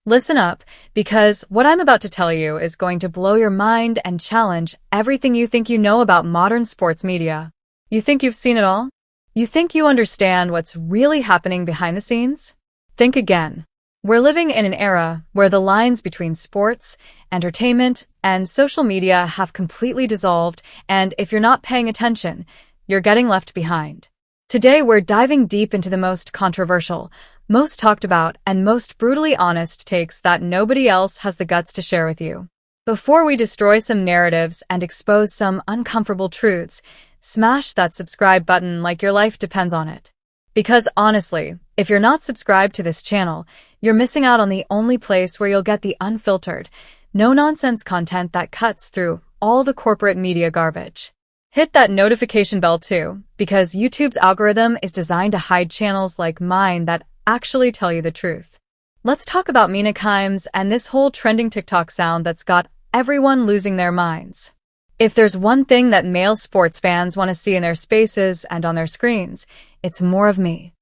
Listen up, because what I'm about to tell you is going to blow your mind and challenge everything you think you know about modern sports media. You think you've seen it all? You think you understand what's really happening behind the scenes? Think again. We're living in an era where the lines between sports, entertainment, and social media have completely dissolved, and if you're not paying attention, you're getting left behind. Today, we're diving deep into the most controversial, most talked about, and most brutally honest takes that nobody else has the guts to share with you. Before we destroy some narratives and expose some uncomfortable truths, smash that subscribe button like your life depends on it. Because honestly, if you're not subscribed to this channel, you're missing out on the only place where you'll get the unfiltered, no-nonsense content that cuts through all the corporate media garbage. Hit that notification bell too, because YouTube's algorithm is designed to hide channels like mine that actually tell you the truth. Let's talk about Mina Kimes and this whole trending TikTok sound that's got everyone losing their minds. If there's one thing that male sports fans want to see in their spaces and on their screens, it's more of me.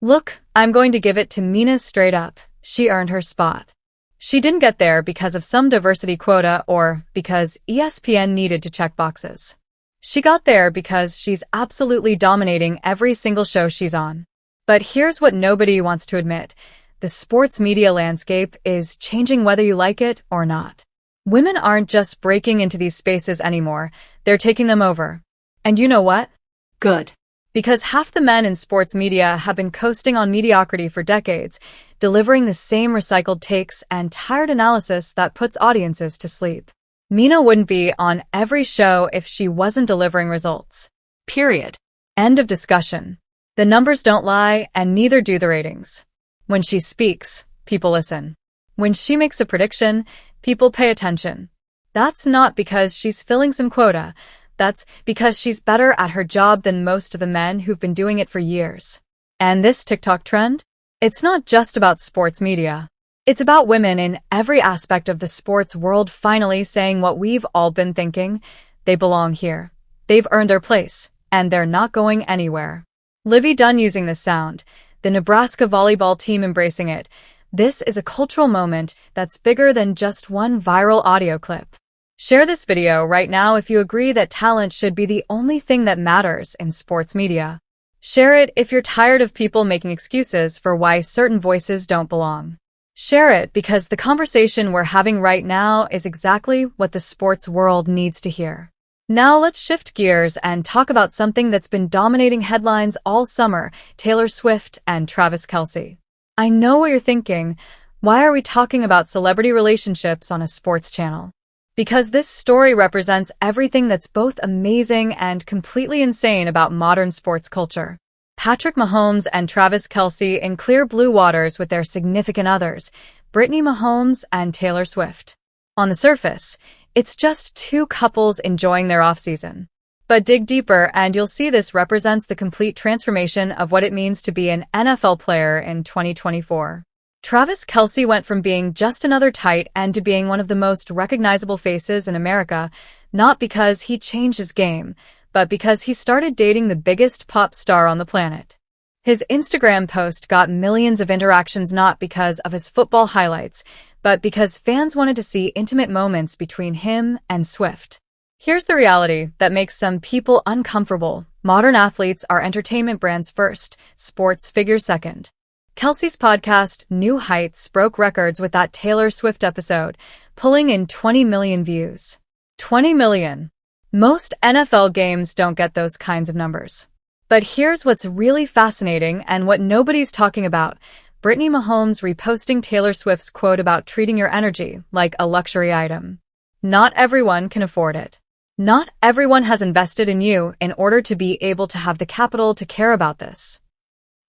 Look, I'm going to give it to Mina straight up. She earned her spot. She didn't get there because of some diversity quota or because ESPN needed to check boxes. She got there because she's absolutely dominating every single show she's on. But here's what nobody wants to admit. The sports media landscape is changing whether you like it or not. Women aren't just breaking into these spaces anymore, they're taking them over. And you know what? Good. Because half the men in sports media have been coasting on mediocrity for decades, delivering the same recycled takes and tired analysis that puts audiences to sleep. Mina wouldn't be on every show if she wasn't delivering results. Period. End of discussion. The numbers don't lie, and neither do the ratings. When she speaks, people listen. When she makes a prediction, people pay attention. That's not because she's filling some quota. That's because she's better at her job than most of the men who've been doing it for years. And this TikTok trend? It's not just about sports media. It's about women in every aspect of the sports world finally saying what we've all been thinking. They belong here. They've earned their place, and they're not going anywhere. Livy Dunn using this sound, the Nebraska volleyball team embracing it. This is a cultural moment that's bigger than just one viral audio clip. Share this video right now if you agree that talent should be the only thing that matters in sports media. Share it if you're tired of people making excuses for why certain voices don't belong. Share it because the conversation we're having right now is exactly what the sports world needs to hear. Now let's shift gears and talk about something that's been dominating headlines all summer, Taylor Swift and Travis Kelce. I know what you're thinking. Why are we talking about celebrity relationships on a sports channel? Because this story represents everything that's both amazing and completely insane about modern sports culture. Patrick Mahomes and Travis Kelce in clear blue waters with their significant others, Brittany Mahomes and Taylor Swift. On the surface, it's just two couples enjoying their off-season. But dig deeper and you'll see this represents the complete transformation of what it means to be an NFL player in 2024. Travis Kelce went from being just another tight end to being one of the most recognizable faces in America, not because he changed his game, but because he started dating the biggest pop star on the planet. His Instagram post got millions of interactions not because of his football highlights, but because fans wanted to see intimate moments between him and Swift. Here's the reality that makes some people uncomfortable. Modern athletes are entertainment brands first, sports figures second. Kelce's podcast, New Heights, broke records with that Taylor Swift episode, pulling in 20 million views. 20 million. Most NFL games don't get those kinds of numbers. But here's what's really fascinating and what nobody's talking about. Brittany Mahomes reposting Taylor Swift's quote about treating your energy like a luxury item. Not everyone can afford it. Not everyone has invested in you in order to be able to have the capital to care about this.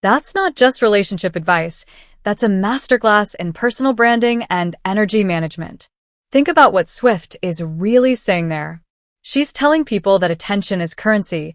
That's not just relationship advice. That's a masterclass in personal branding and energy management. Think about what Swift is really saying there. She's telling people that attention is currency,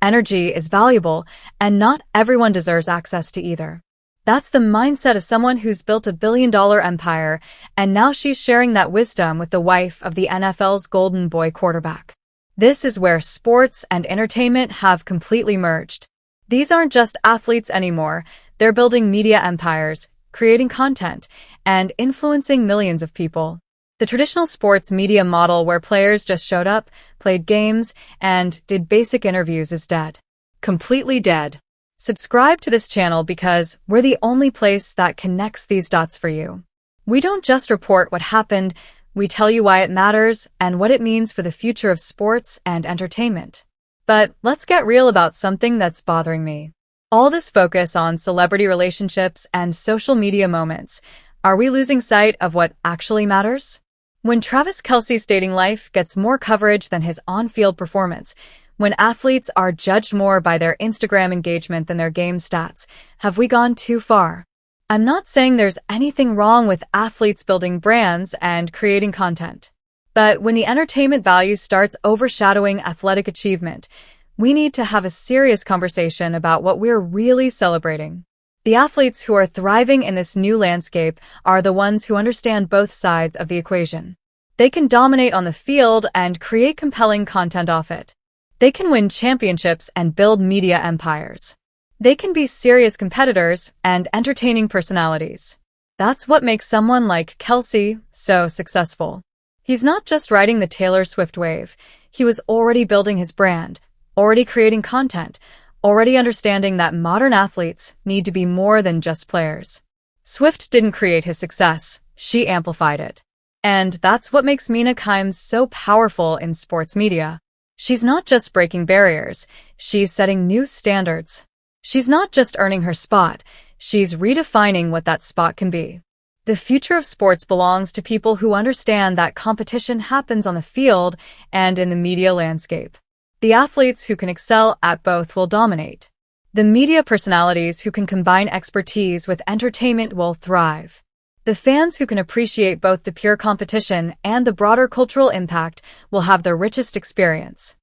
energy is valuable, and not everyone deserves access to either. That's the mindset of someone who's built a billion-dollar empire, and now she's sharing that wisdom with the wife of the NFL's golden boy quarterback. This is where sports and entertainment have completely merged. These aren't just athletes anymore. They're building media empires, creating content, and influencing millions of people. The traditional sports media model where players just showed up, played games, and did basic interviews is dead. Completely dead. Subscribe to this channel because we're the only place that connects these dots for you. We don't just report what happened, we tell you why it matters and what it means for the future of sports and entertainment. But let's get real about something that's bothering me. All this focus on celebrity relationships and social media moments. Are we losing sight of what actually matters? When Travis Kelce's dating life gets more coverage than his on-field performance, when athletes are judged more by their Instagram engagement than their game stats, have we gone too far? I'm not saying there's anything wrong with athletes building brands and creating content. But when the entertainment value starts overshadowing athletic achievement, we need to have a serious conversation about what we're really celebrating. The athletes who are thriving in this new landscape are the ones who understand both sides of the equation. They can dominate on the field and create compelling content off it. They can win championships and build media empires. They can be serious competitors and entertaining personalities. That's what makes someone like Kelce so successful. He's not just riding the Taylor Swift wave. He was already building his brand, already creating content, already understanding that modern athletes need to be more than just players. Swift didn't create his success, she amplified it. And that's what makes Mina Kimes so powerful in sports media. She's not just breaking barriers, she's setting new standards. She's not just earning her spot, she's redefining what that spot can be. The future of sports belongs to people who understand that competition happens on the field and in the media landscape. The athletes who can excel at both will dominate. The media personalities who can combine expertise with entertainment will thrive. The fans who can appreciate both the pure competition and the broader cultural impact will have the richest experience.